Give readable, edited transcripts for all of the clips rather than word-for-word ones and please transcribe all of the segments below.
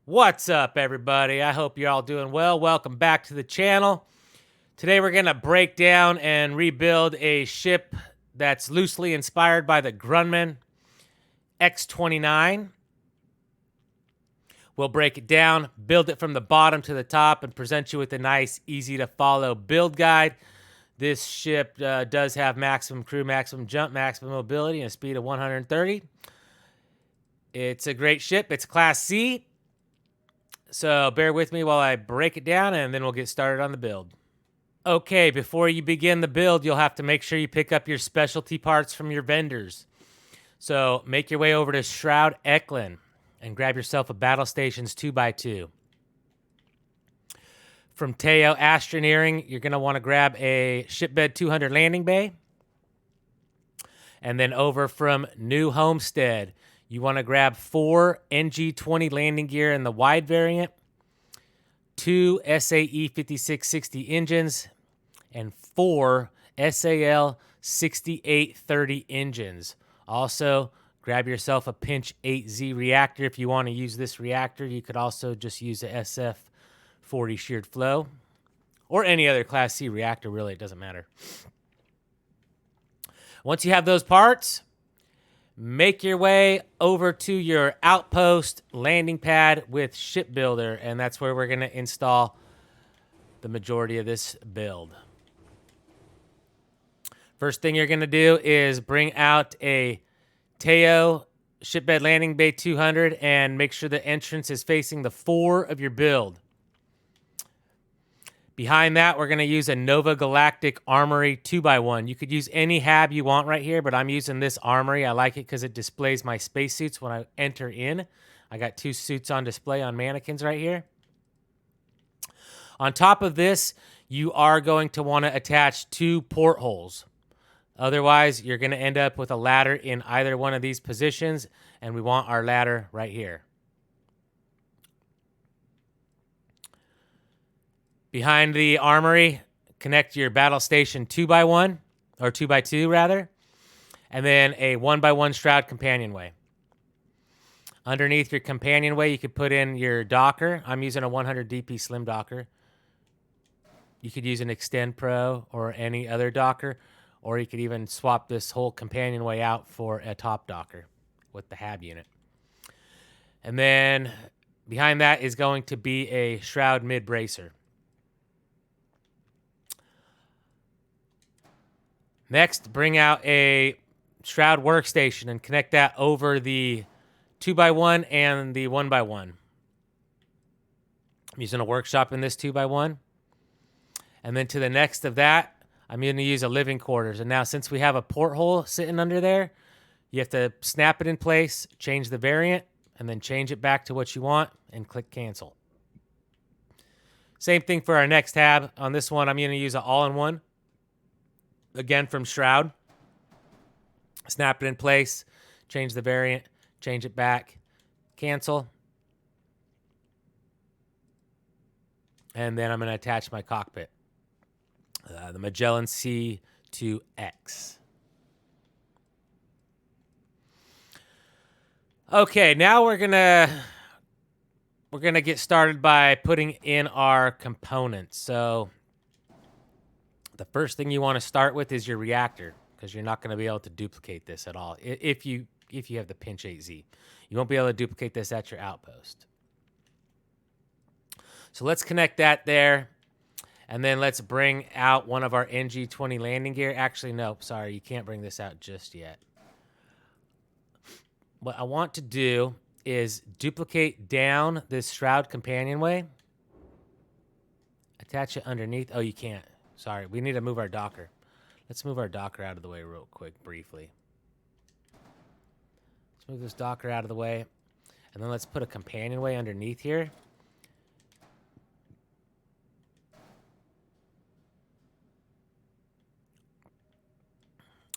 What's up, everybody? I hope you're all doing well. Welcome back to the channel. Today we're going to break down and rebuild a ship that's loosely inspired by the Grumman X-29. We'll break it down, build it from the bottom to the top, and present you with a nice, easy-to-follow build guide. This ship does have maximum crew, maximum jump, maximum mobility, and a speed of 130. It's a great ship. It's Class C. So bear with me while I break it down, and then we'll get started on the build. Okay, before you begin the build, you'll have to make sure you pick up your specialty parts from your vendors. So make your way over to Shroud Eklund and grab yourself a Battle Stations 2x2. From Teo Astroneering, you're going to want to grab a Shipbed 200 landing bay. And then over from New Homestead, you want to grab 4 NG-20 landing gear in the wide variant, 2 SAE 5660 engines, and 4 SAL 6830 engines. Also, grab yourself a Pinch 8Z reactor. If you want to use this reactor, you could also just use a SF40 sheared flow or any other Class C reactor, really, it doesn't matter. Once you have those parts, make your way over to your outpost landing pad with Shipbuilder, and that's where we're going to install the majority of this build. First thing you're going to do is bring out a Teo Shipbed Landing Bay 200 and make sure the entrance is facing the 4 of your build. Behind that, we're going to use a Nova Galactic Armory 2x1. You could use any hab you want right here, but I'm using this Armory. I like it because it displays my spacesuits when I enter in. I got 2 suits on display on mannequins right here. On top of this, you are going to want to attach 2 portholes. Otherwise, you're going to end up with a ladder in either one of these positions, and we want our ladder right here. Behind the Armory, connect your Battle Station 2x1, or 2x2 rather, and then a 1x1 Shroud companionway. Underneath your companionway, you could put in your docker. I'm using a 100 DP slim docker. You could use an Extend Pro or any other docker, or you could even swap this whole companionway out for a top docker with the hab unit. And then behind that is going to be a Shroud mid bracer. Next, bring out a Shroud workstation and connect that over the 2x1 and the 1x1. I'm using a workshop in this 2x1. And then to the next of that, I'm going to use a living quarters. And now since we have a porthole sitting under there, you have to snap it in place, change the variant, and then change it back to what you want and click cancel. Same thing for our next tab. On this one, I'm going to use an all-in-one. Again, from Shroud. Snap it in place, change the variant, change it back, cancel. And then I'm going to attach my cockpit. The Magellan C2X. Okay, now we're gonna get started by putting in our components. So the first thing you want to start with is your reactor, because you're not going to be able to duplicate this at all. If you have the Pinch 8Z, you won't be able to duplicate this at your outpost. So let's connect that there, and then let's bring out one of our NG-20 landing gear. Actually, no, sorry, you can't bring this out just yet. What I want to do is duplicate down this Shroud companionway, attach it underneath. Oh, you can't. Sorry, we need to move our docker. Let's move our docker out of the way real quick, briefly. Let's move this docker out of the way. And then let's put a companionway underneath here.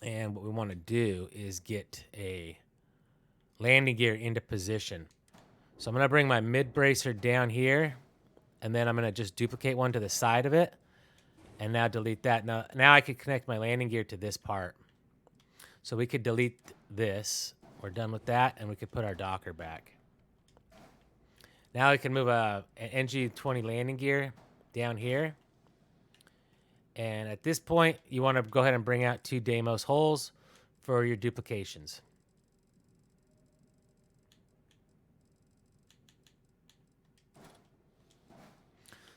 And what we want to do is get a landing gear into position. So I'm going to bring my mid bracer down here. And then I'm going to just duplicate one to the side of it. And now delete that. Now I could connect my landing gear to this part. So we could delete this. We're done with that, and we could put our docker back. Now we can move an NG-20 landing gear down here. And at this point, you want to go ahead and bring out 2 Deimos holes for your duplications.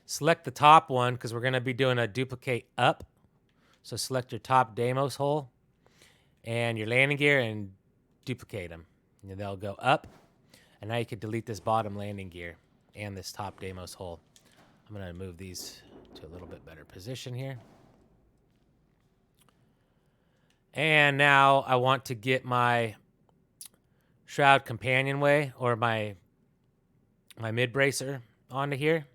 Select the top one because we're going to be doing a duplicate up. So select your top Deimos hole and your landing gear and duplicate them. And they'll go up. And now you can delete this bottom landing gear and this top Deimos hole. I'm going to move these to a little bit better position here. And now I want to get my shroud companionway or my mid bracer onto here.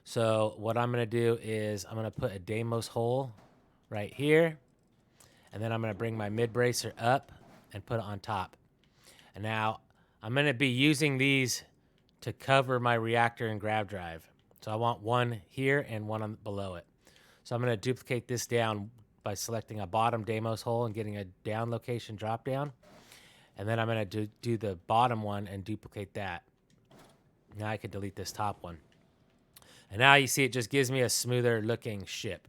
So what I'm going to do is I'm going to put a Deimos hole right here. And then I'm going to bring my mid bracer up and put it on top. And now I'm going to be using these to cover my reactor and grav drive. So I want one here and one below it. So I'm going to duplicate this down by selecting a bottom Deimos hole and getting a down location drop down. And then I'm going to do the bottom one and duplicate that. Now I can delete this top one. And now you see it just gives me a smoother looking ship.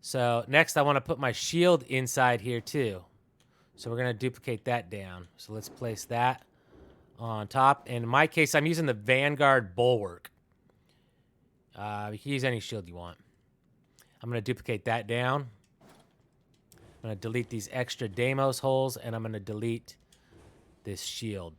So next I want to put my shield inside here too. So we're going to duplicate that down. So let's place that on top. And in my case, I'm using the Vanguard Bulwark. You can use any shield you want. I'm going to duplicate that down. I'm going to delete these extra Deimos holes, and I'm going to delete this shield.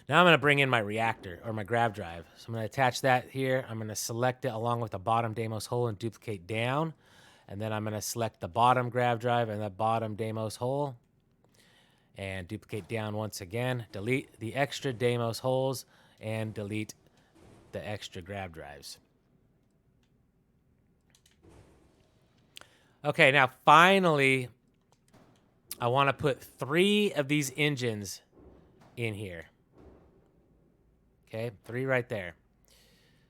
Now I'm going to bring in my reactor, or my grav drive. So I'm going to attach that here. I'm going to select it along with the bottom Deimos hole and duplicate down. And then I'm going to select the bottom grav drive and the bottom Deimos hole. And duplicate down once again. Delete the extra Deimos holes and delete the extra grav drives. Okay, now finally, I want to put 3 of these engines in here. Okay, 3 right there.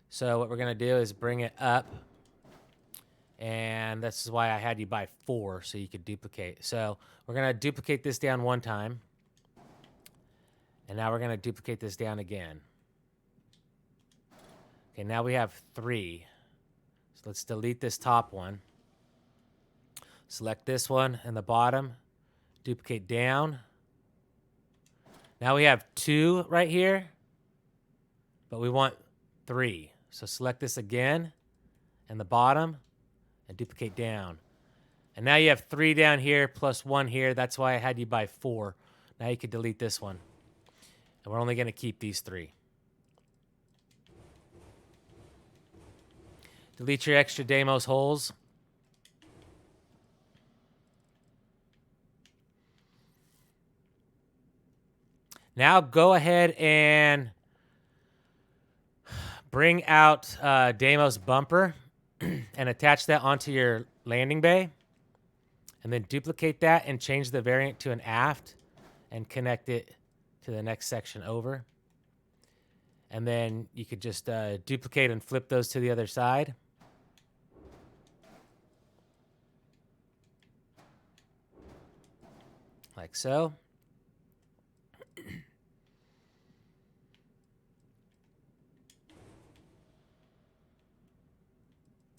So what we're going to do is bring it up. And this is why I had you buy 4 so you could duplicate. So we're going to duplicate this down one time. And now we're going to duplicate this down again. Okay, now we have 3. So let's delete this top one. Select this one and the bottom. Duplicate down. Now we have 2 right here. But we want 3. So select this again and the bottom and duplicate down. And now you have 3 down here plus 1 here. That's why I had you buy 4. Now you can delete this one. And we're only going to keep these 3. Delete your extra Deimos holes. Now go ahead and bring out Deimos bumper and attach that onto your landing bay. And then duplicate that and change the variant to an aft and connect it to the next section over. And then you could just duplicate and flip those to the other side. Like so.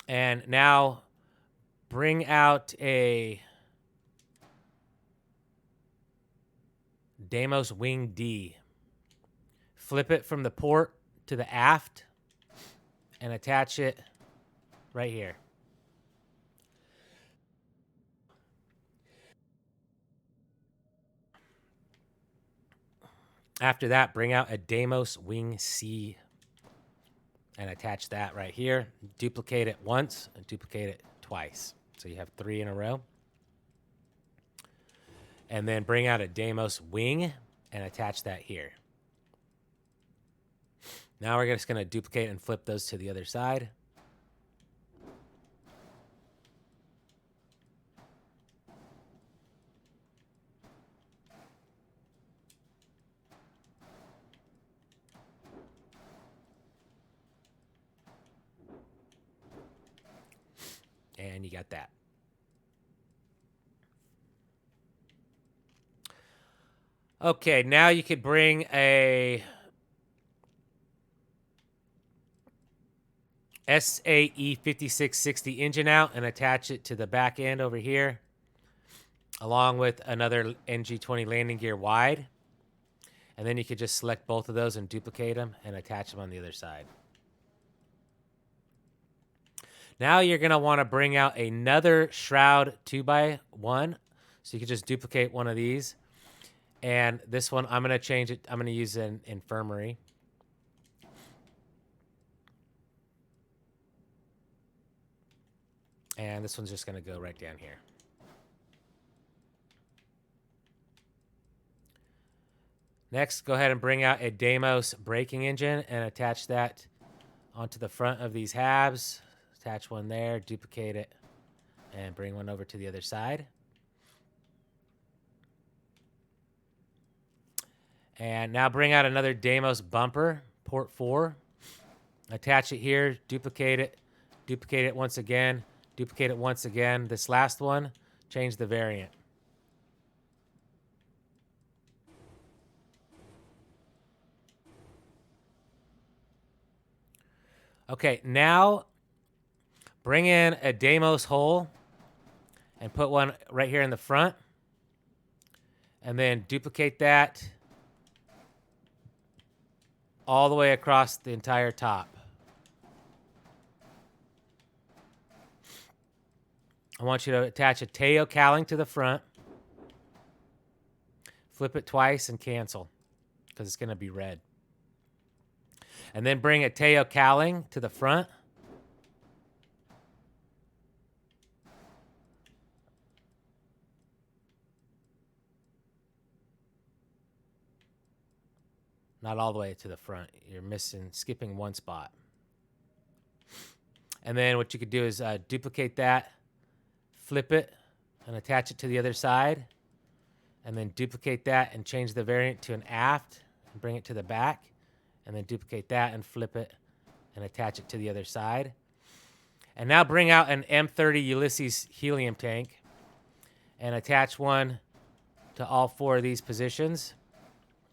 And now bring out a Deimos Wing D. Flip it from the port to the aft and attach it right here. After that, bring out a Deimos Wing C and attach that right here. Duplicate it once and duplicate it twice. So you have 3 in a row. And then bring out a Deimos Wing and attach that here. Now we're just going to duplicate and flip those to the other side. And you got that. Okay, now you could bring a SAE 5660 engine out and attach it to the back end over here, along with another NG20 landing gear wide. And then you could just select both of those and duplicate them and attach them on the other side. Now you're going to want to bring out another shroud 2x1. So you can just duplicate one of these. And this one, I'm going to change it. I'm going to use an infirmary. And this one's just going to go right down here. Next, go ahead and bring out a Deimos braking engine and attach that onto the front of these halves. Attach one there, duplicate it, and bring one over to the other side. And now bring out another Deimos bumper, port 4. Attach it here, duplicate it once again, duplicate it once again. This last one, change the variant. Okay, now bring in a Deimos hole and put one right here in the front. And then duplicate that all the way across the entire top. I want you to attach a tail cowling to the front. Flip it twice and cancel because it's going to be red. And then bring a tail cowling to the front. Not all the way to the front. You're skipping one spot. And then what you could do is duplicate that, flip it, and attach it to the other side. And then duplicate that and change the variant to an aft and bring it to the back. And then duplicate that and flip it and attach it to the other side. And now bring out an M30 Ulysses helium tank and attach one to all 4 of these positions.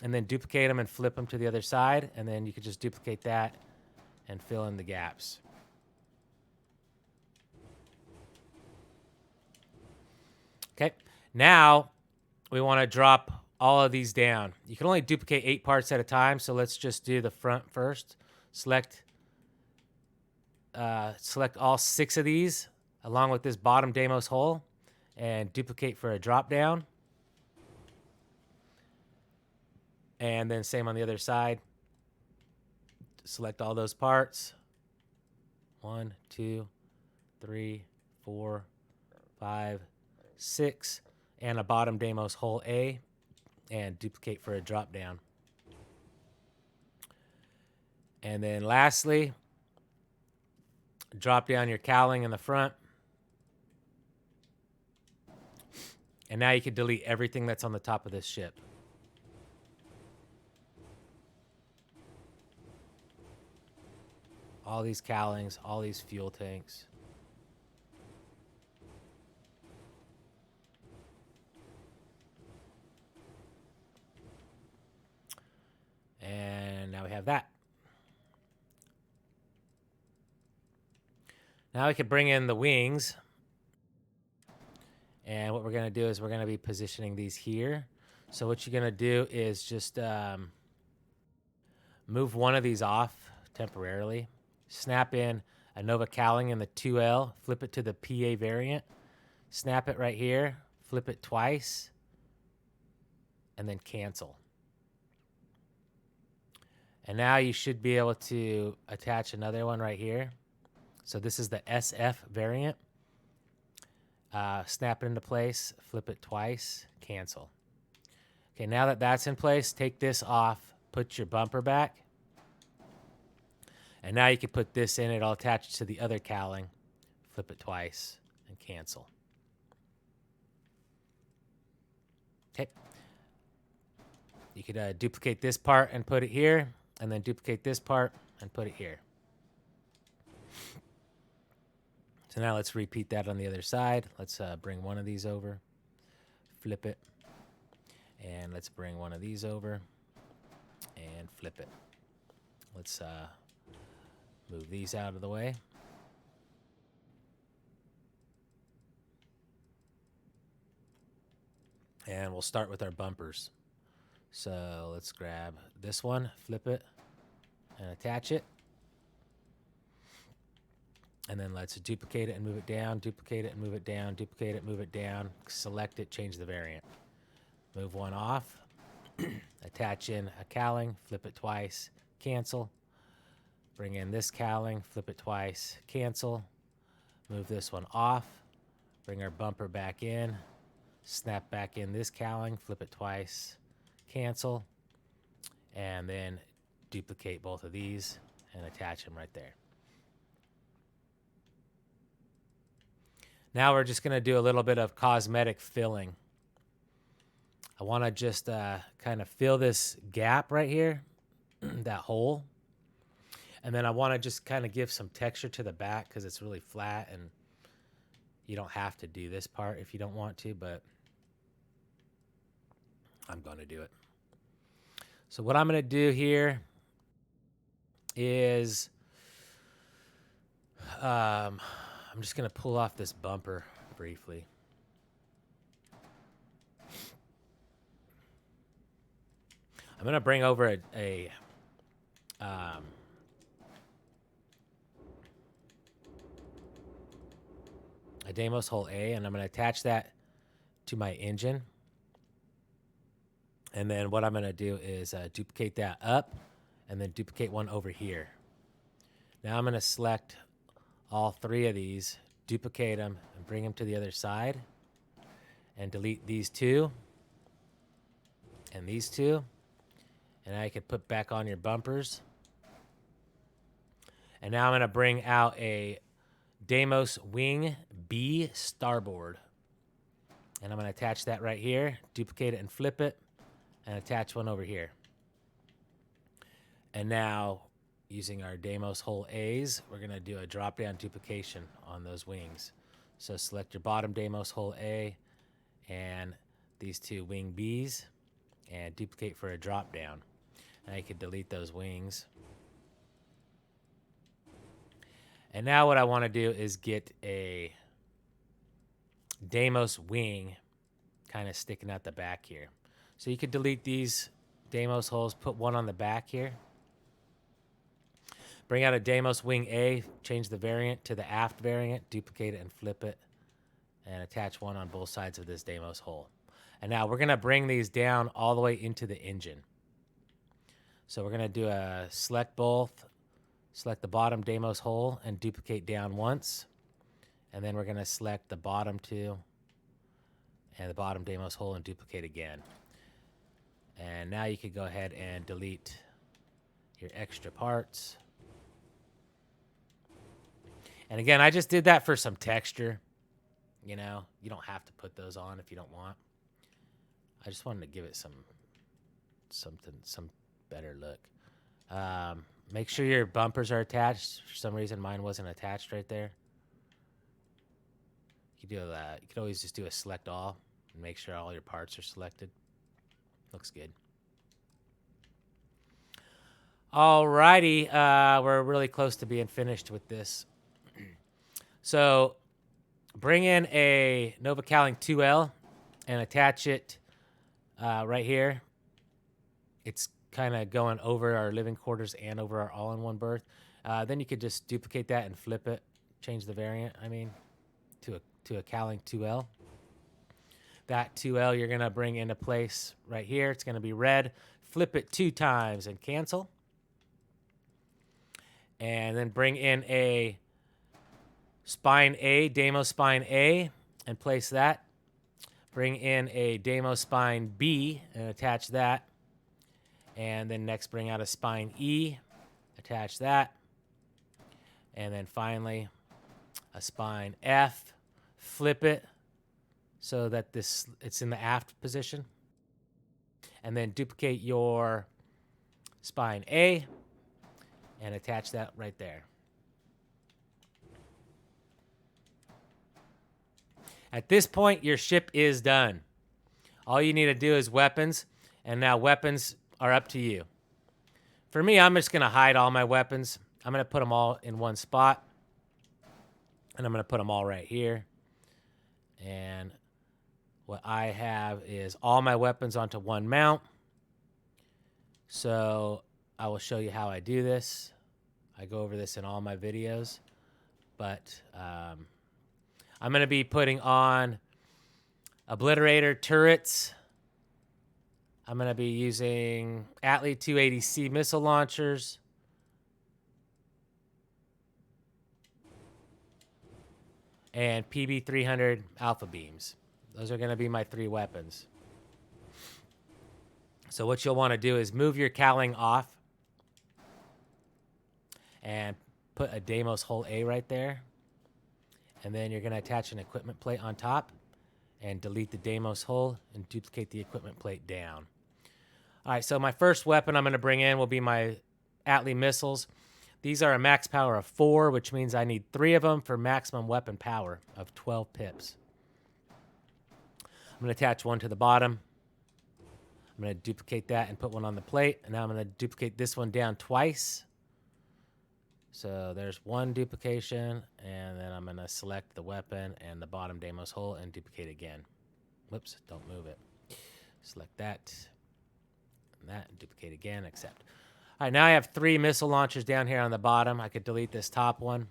And then duplicate them and flip them to the other side. And then you could just duplicate that and fill in the gaps. Okay, now we want to drop all of these down. You can only duplicate 8 parts at a time, so let's just do the front first. Select all 6 of these along with this bottom Deimos hole and duplicate for a drop down. And then same on the other side. Select all those parts. 1, 2, 3, 4, 5, 6, and a bottom Deimos hole A, and duplicate for a drop down. And then lastly, drop down your cowling in the front. And now you can delete everything that's on the top of this ship. All these cowlings, all these fuel tanks. And now we have that. Now we can bring in the wings. And what we're going to do is we're going to be positioning these here. So what you're going to do is just move one of these off temporarily. Snap in a Nova cowling in the 2L. Flip it to the PA variant. Snap it right here. Flip it twice. And then cancel. And now you should be able to attach another one right here. So this is the SF variant. Snap it into place, flip it twice, cancel. Okay, now that that's in place, take this off, put your bumper back. And now you can put this in, it'll attach to the other cowling, flip it twice, and cancel. Okay. You could duplicate this part and put it here, and then duplicate this part and put it here. So now let's repeat that on the other side. Let's bring one of these over, flip it. And let's bring one of these over and flip it. Let's move these out of the way. And we'll start with our bumpers. So let's grab this one, flip it, and attach it. And then let's duplicate it and move it down, duplicate it and move it down, duplicate it, move it down, select it, change the variant. Move one off, attach in a cowling, flip it twice, cancel. Bring in this cowling, flip it twice, cancel. Move this one off, bring our bumper back in, snap back in this cowling, flip it twice, cancel, and then duplicate both of these and attach them right there. Now we're just going to do a little bit of cosmetic filling. I want to just kind of fill this gap right here, that hole. And then I want to just kind of give some texture to the back because it's really flat, and you don't have to do this part if you don't want to, but I'm going to do it. So what I'm going to do here is I'm just going to pull off this bumper briefly. I'm going to bring over a Deimos hole A, and I'm going to attach that to my engine. And then what I'm going to do is duplicate that up and then duplicate one over here. Now I'm going to select all three of these, duplicate them, and bring them to the other side, and delete these two and these two. And now you can put back on your bumpers. And now I'm going to bring out a Deimos Wing B starboard. And I'm going to attach that right here, duplicate it and flip it, and attach one over here. And now, using our Deimos hole A's, we're going to do a drop-down duplication on those wings. So select your bottom Deimos hole A and these two wing B's and duplicate for a drop-down. Now you can delete those wings. And now what I want to do is get a Deimos wing kind of sticking out the back here. So you could delete these Deimos holes, put one on the back here. Bring out a Deimos Wing A, change the variant to the aft variant, duplicate it and flip it, and attach one on both sides of this Deimos hole. And now we're going to bring these down all the way into the engine. So we're going to do a select both, select the bottom Deimos hole, and duplicate down once. And then we're going to select the bottom two and the bottom Deimos hole and duplicate again. And now you could go ahead and delete your extra parts. And again, I just did that for some texture. You know, you don't have to put those on if you don't want. I just wanted to give it some better look. Make sure your bumpers are attached. For some reason, mine wasn't attached right there. You could do that. You could always just do a select all and make sure all your parts are selected. Looks good. Alrighty, we're really close to being finished with this. So bring in a Nova Cowling 2L and attach it right here. It's kind of going over our living quarters and over our all-in-one berth. Then you could just duplicate that and flip it, change the variant, to a Cowling 2L. That 2L you're going to bring into place right here. It's going to be red. Flip it 2 times and cancel. And then bring in a Spine A, Deimos Spine A, and place that. Bring in a Deimos Spine B and attach that. And then next bring out a Spine E, attach that. And then finally a Spine F, flip it so that it's in the aft position. And then duplicate your Spine A and attach that right there. At this point, your ship is done. All you need to do is weapons, and now weapons are up to you. For me, I'm just going to hide all my weapons. I'm going to put them all in one spot, and I'm going to put them all right here. And what I have is all my weapons onto one mount. So I will show you how I do this. I go over this in all my videos, but I'm going to be putting on obliterator turrets. I'm going to be using Atlee 280C missile launchers. And PB 300 alpha beams. Those are going to be my 3 weapons. So what you'll want to do is move your cowling off and put a Deimos hole A right there. And then you're going to attach an equipment plate on top and delete the Deimos hole and duplicate the equipment plate down. All right, so my first weapon I'm going to bring in will be my Atlee missiles. These are a max power of 4, which means I need 3 of them for maximum weapon power of 12 pips. I'm going to attach one to the bottom. I'm going to duplicate that and put one on the plate. And now I'm going to duplicate this one down twice. So there's one duplication, and then I'm going to select the weapon and the bottom Deimos hole and duplicate again. Whoops, don't move it. Select that, and that, and duplicate again, accept. All right, now I have 3 missile launchers down here on the bottom. I could delete this top one.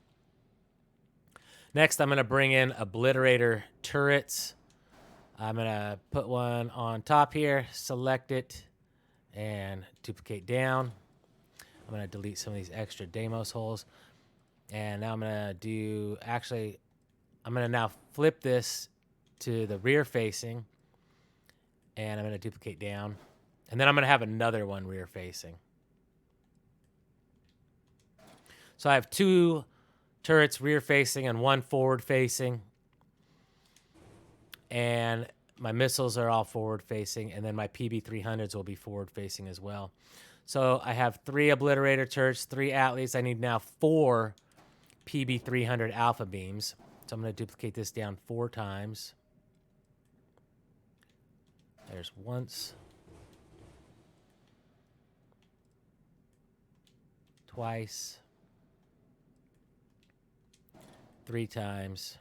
Next, I'm going to bring in obliterator turrets. I'm going to put one on top here, select it, and duplicate down. I'm going to delete some of these extra Deimos holes. And now I'm going to do, actually, I'm going to now flip this to the rear facing. And I'm going to duplicate down. And then I'm going to have another one rear facing. So I have 2 turrets rear facing and 1 forward facing. And my missiles are all forward facing. And then my PB300s will be forward facing as well. So I have 3 obliterator turrets, 3 Atlees. I need now 4 PB300 alpha beams. So I'm going to duplicate this down 4 times. There's once. Twice. 3 times.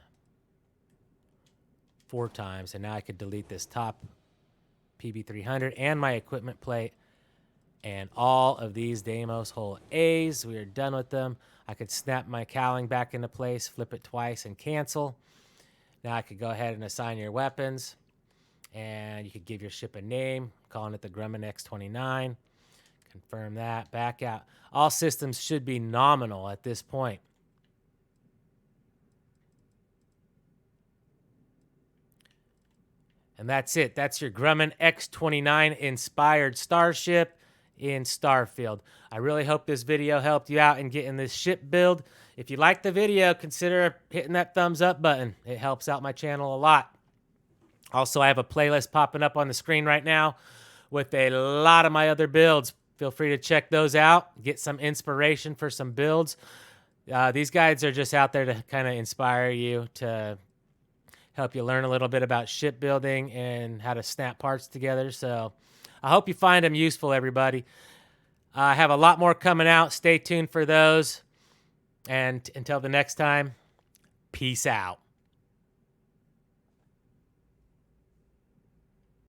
4 times. And now I could delete this top PB300 and my equipment plate. And all of these Deimos hole A's, we are done with them. I could snap my cowling back into place, flip it twice, and cancel. Now I could go ahead and assign your weapons. And you could give your ship a name, calling it the Grumman X-29. Confirm that, back out. All systems should be nominal at this point. And that's it. That's your Grumman X-29 inspired starship in Starfield. I really hope this video helped you out in getting this ship build. If you liked the video, consider hitting that thumbs up button. It helps out my channel a lot. Also, I have a playlist popping up on the screen right now with a lot of my other builds. Feel free to check those out. Get some inspiration for some builds. These guides are just out there to kind of inspire you, to help you learn a little bit about shipbuilding and how to snap parts together. So I hope you find them useful, everybody. I have a lot more coming out. Stay tuned for those. And until the next time, peace out.